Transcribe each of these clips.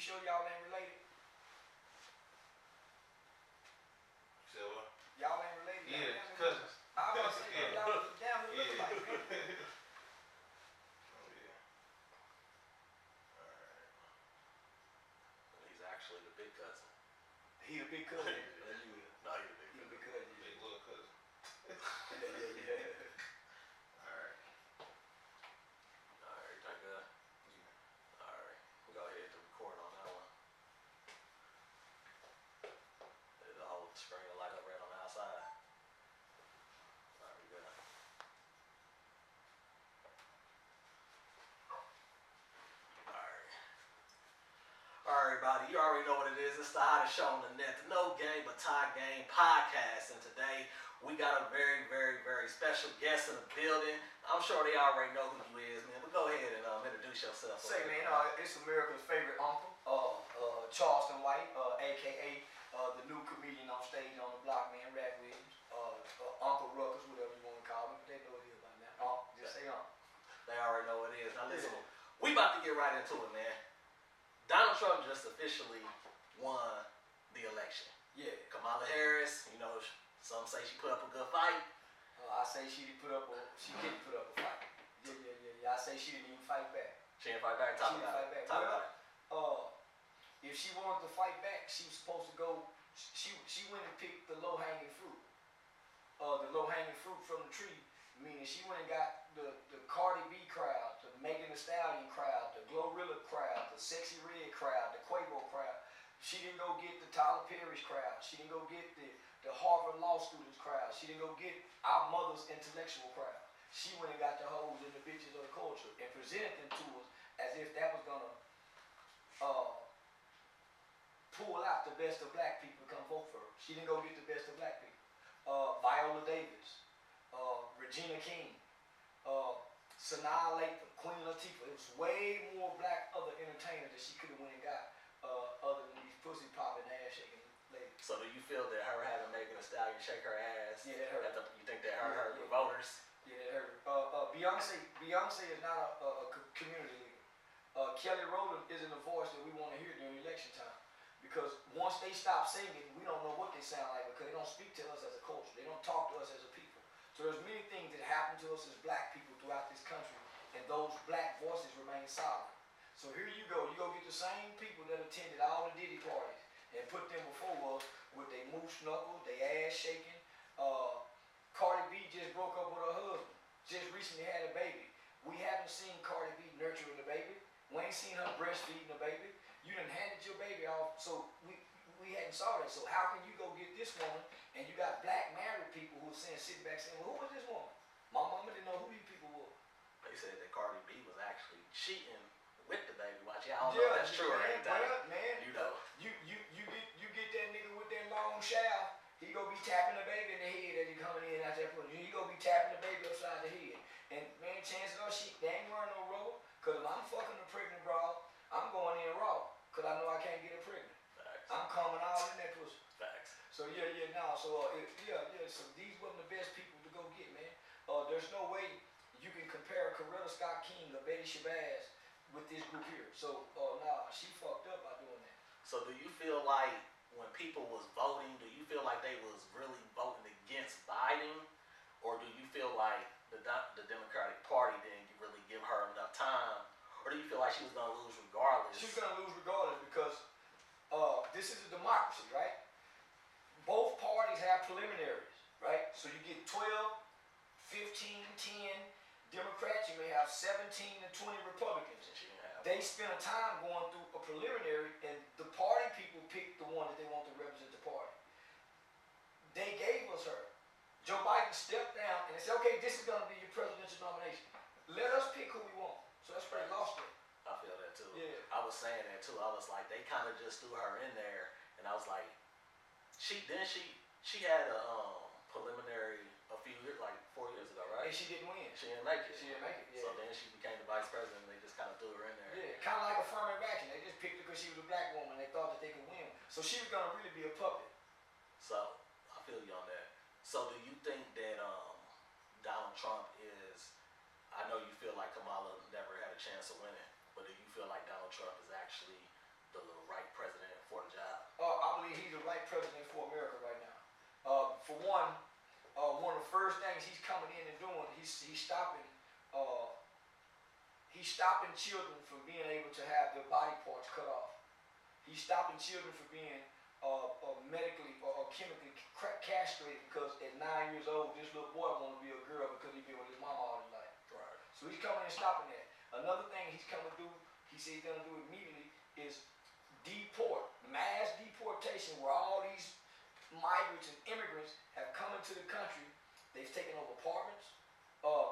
sure y'all ain't related? So what? Y'all ain't related? Yeah, cousins. I was gonna say, yeah. Y'all was damn look like, man. Oh yeah. Alright. He's actually the big cousin. He the big cousin. No, he the big cousin. Big little cousin. Yeah. Alright. Alright, that good? Yeah. Alright. We'll go ahead and record on that one. The whole screen will light up red on the outside. Alright, we good. Alright, everybody, you already know what it is. It's the hottest show on the net, the No Game But Tie Game podcast. And today, we got a very, very, very special guest in the building. I'm sure they already know who you is, man. But go ahead and introduce yourself. Say, man, it's America's favorite uncle, Charleston White, a.k.a. The new comedian on stage on the block, man, Rat Williams, Uncle Ruckus, whatever you want to call him. But they know what it is by now. Just say Uncle. They already know what it is. Now listen, we about to get right into it, man. Donald Trump just officially won the election. Yeah. Kamala Harris, you know, some say she put up a good fight. I say she didn't put up a fight. Yeah. I say she didn't even fight back. She didn't fight back? Talk about it. Talk about it. If she wanted to fight back, she was supposed to go, she went and picked the low-hanging fruit. The low-hanging fruit from the tree, meaning she went and got the Cardi B crowd, the Megan Thee Stallion crowd, the Glorilla crowd, the Sexy Red crowd, the Quavo crowd. She didn't go get the Tyler Perry's crowd. She didn't go get the Harvard Law students crowd. She didn't go get our mother's intellectual crowd. She went and got the hoes and the bitches of the culture and presented them to us as if that was gonna pull out the best of black people to come vote for her. She didn't go get the best of black people. Viola Davis, Regina King, Sanaa Lathan, Queen Latifah. It was way more black other entertainers that she could have went and got other than these pussy popping ass shaking ladies. So do you feel that her having Megan Thee Stallion shake her ass? Yeah, that hurt. You think that hurt the voters? Yeah, that hurt. Beyonce is not a community leader. Kelly Rowland isn't a voice that we want to hear during election time. Because once they stop singing, we don't know what they sound like because they don't speak to us as a culture. They don't talk to us as a people. So there's many things that happen to us as black people throughout this country, and those black voices remain silent. So here you go get the same people that attended all the Diddy parties and put them before us with their moose knuckles, their ass shaking. Cardi B just broke up with her husband, just recently had a baby. We haven't seen Cardi B nurturing the baby. We ain't seen her breastfeeding the baby. You done handed your baby off, so we hadn't saw that. So how can you go get this woman and you got black married people who are sitting back saying, well, who was this woman? My mama didn't know who these people were. They said that Cardi B was actually cheating with the baby. Watch, I don't know if that's true or anything. Man, you know. You get that nigga with that long shaft, he gonna be tapping the baby in the head as he coming in out that point. He gonna be tapping the baby upside the head. And man, chances are they ain't wearing no rubber. Cause if I'm fucking a pregnant broad, I'm going in raw. Cause I know I can't get her pregnant. Facts. I'm coming all in that pussy. Facts. So so these wasn't the best people to go get, man. There's no way you can compare Coretta Scott King or Betty Shabazz with this group here. So nah, she fucked up by doing that. So do you feel like when people was voting, do you feel like they was really voting against Biden? Or do you feel like the Democratic Party didn't really give her enough time? Or do you feel like she was going to lose regardless? She's going to lose regardless because this is a democracy, right? Both parties have preliminaries, right? So you get 12, 15, 10 Democrats. You may have 17 to 20 Republicans. They spend a time going through a preliminary, and the party people pick the one that they want to represent the party. They gave us her. Joe Biden stepped down and said, okay, this is going to be your presidential nomination. Let us pick who we want. So that's where they lost it. I feel that too. Yeah. I was saying that too. I was like, they kind of just threw her in there, and I was like, she had a preliminary a few years, like 4 years ago, right? And she didn't win. She didn't make it. She didn't make it. Yeah. So then she became the vice president, and they just kind of threw her in there. Yeah, kind of like affirmative action. They just picked her because she was a black woman. They thought that they could win. So she was going to really be a puppet. So I feel you on that. So do you think that Donald Trump is? I know you feel like Kamala never had a chance of winning, but do you feel like Donald Trump is actually the right president for the job? I believe he's the right president for America right now. For one of the first things he's coming in and doing, he's stopping children from being able to have their body parts cut off. He's stopping children from being medically or chemically castrated because at 9 years old, this little boy want to be a girl because he's been with his mama all his life. Right. So he's coming and stopping that. Another thing he's coming to do, he said he's going to do immediately, is mass deportation, where all these migrants and immigrants have come into the country. They've taken over apartments.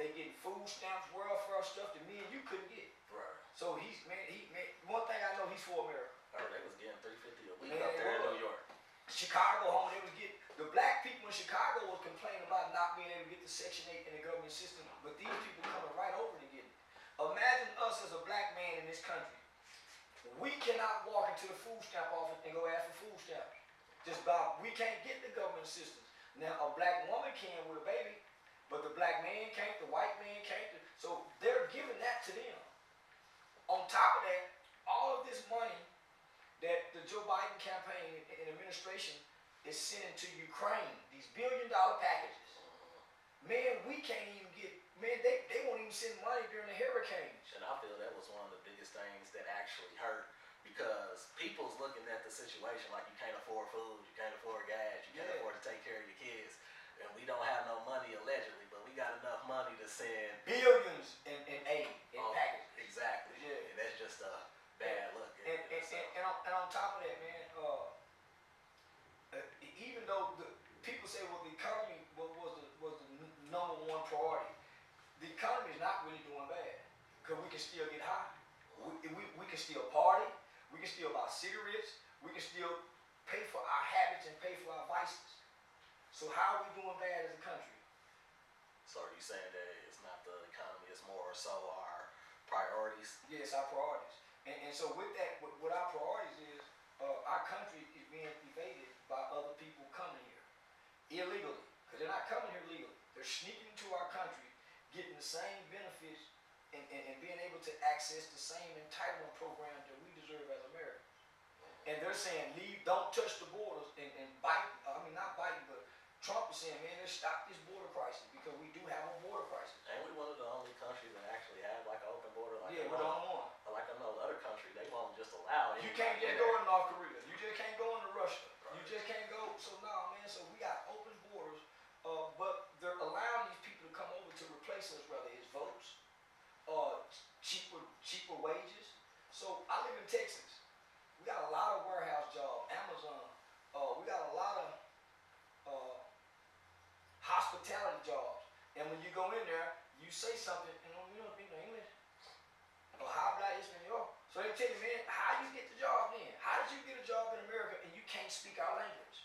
They getting food stamps, welfare stuff that me and you couldn't get. Right. So one thing I know, he's for America. I heard they was getting $350 a week Man, up there in New York. Chicago, home, they was getting, the black people in Chicago was complaining about not being able to get the Section 8 in the government system, but these people coming right over to get it. Imagine us as a black man in this country. We cannot walk into the food stamp office and go ask for food stamps. We can't get the government assistance. Now, a black woman can with a baby, but the black man can't, the white man can't. So they're giving that to them. On top of that, all of this money that the Joe Biden campaign and administration is sending to Ukraine, these billion-dollar packages. Man, we can't even get, they won't even send money during the hurricanes. And I feel that was one of the biggest things that actually hurt, because people's looking at the situation like you can't afford food, you can't afford gas, you can't afford to take care of your kids, and we don't have no money allegedly, but we got enough money to send Billions in aid, in packages. Exactly. Yeah. And that's just a bad look. And on top of that, man, even though people say, well, the economy was the number one priority, the economy is not really doing bad, because we can still get high. We can still party. We can still buy cigarettes. We can still pay for our habits and pay for our vices. So how are we doing bad as a country? So are you saying that it's not the economy, it's more so our priorities? Yes, our priorities. And so with that, what our priorities is, our country is being invaded by other people coming here illegally, because they're not coming here legally. They're sneaking into our country, getting the same benefits and being able to access the same entitlement programs that we deserve as Americans. And they're saying, don't touch the borders, and Biden, not Biden, but Trump is saying, man, let's stop this border crisis, because we do have a border crisis. And we one of the only countries that actually have like an open border. Like Yeah, we're the only one. Like I know other country, they won't just allow it. You can't just go in North Korea. You just can't go into Russia. Right. You just can't go. So no, man. So we got open borders, but they're allowing these people to come over to replace us, whether it's votes, cheaper wages. So I live in Texas. We got a lot of warehouse jobs, Amazon. We got a lot of hospitality jobs. And when you go in there, you say something, and you don't speak no English. Or how black is in York. So they tell you, man, how you get the job then? How did you get a job in America and you can't speak our language?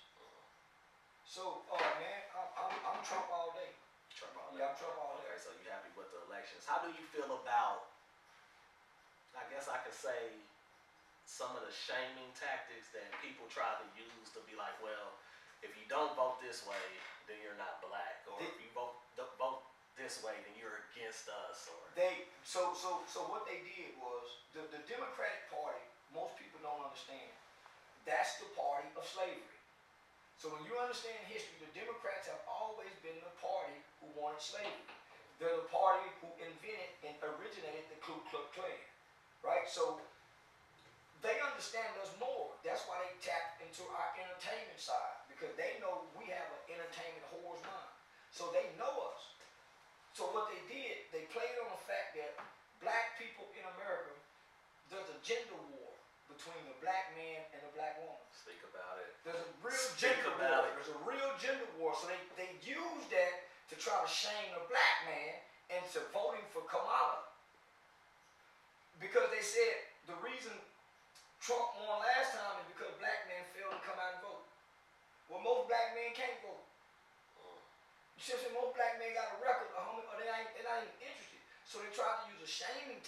So, man, I'm Trump all day. Trump all day. Yeah, I'm Trump all day. Okay, so you happy with the elections? How do you feel about, I guess I could say, some of the shaming tactics that people try to use to be like, well, if you don't vote this way, then you're not black, or if you vote this way, then you're against us, or So what they did was the Democratic Party. Most people don't understand. That's the party of slavery. So when you understand history, the Democrats have always been the party who wanted slavery. They're the party who invented and originated the Ku Klux Klan, right? So they understand us more. That's why they tap into our entertainment side, because they know we have an entertainment whore's mind. So they know us. So what they did, they played on the fact that black people in America, there's a gender war between the black man and the black woman. speak about it. There's a real gender war. There's a real gender war. So they use that to try to shame the black man into voting for Kamala. Because they said the reason Trump won last time is because black men failed to come out and vote. Well, most black men can't vote. You see what I'm saying? Most black men got a record, or they're not even interested. So they tried to use a shaming tactic.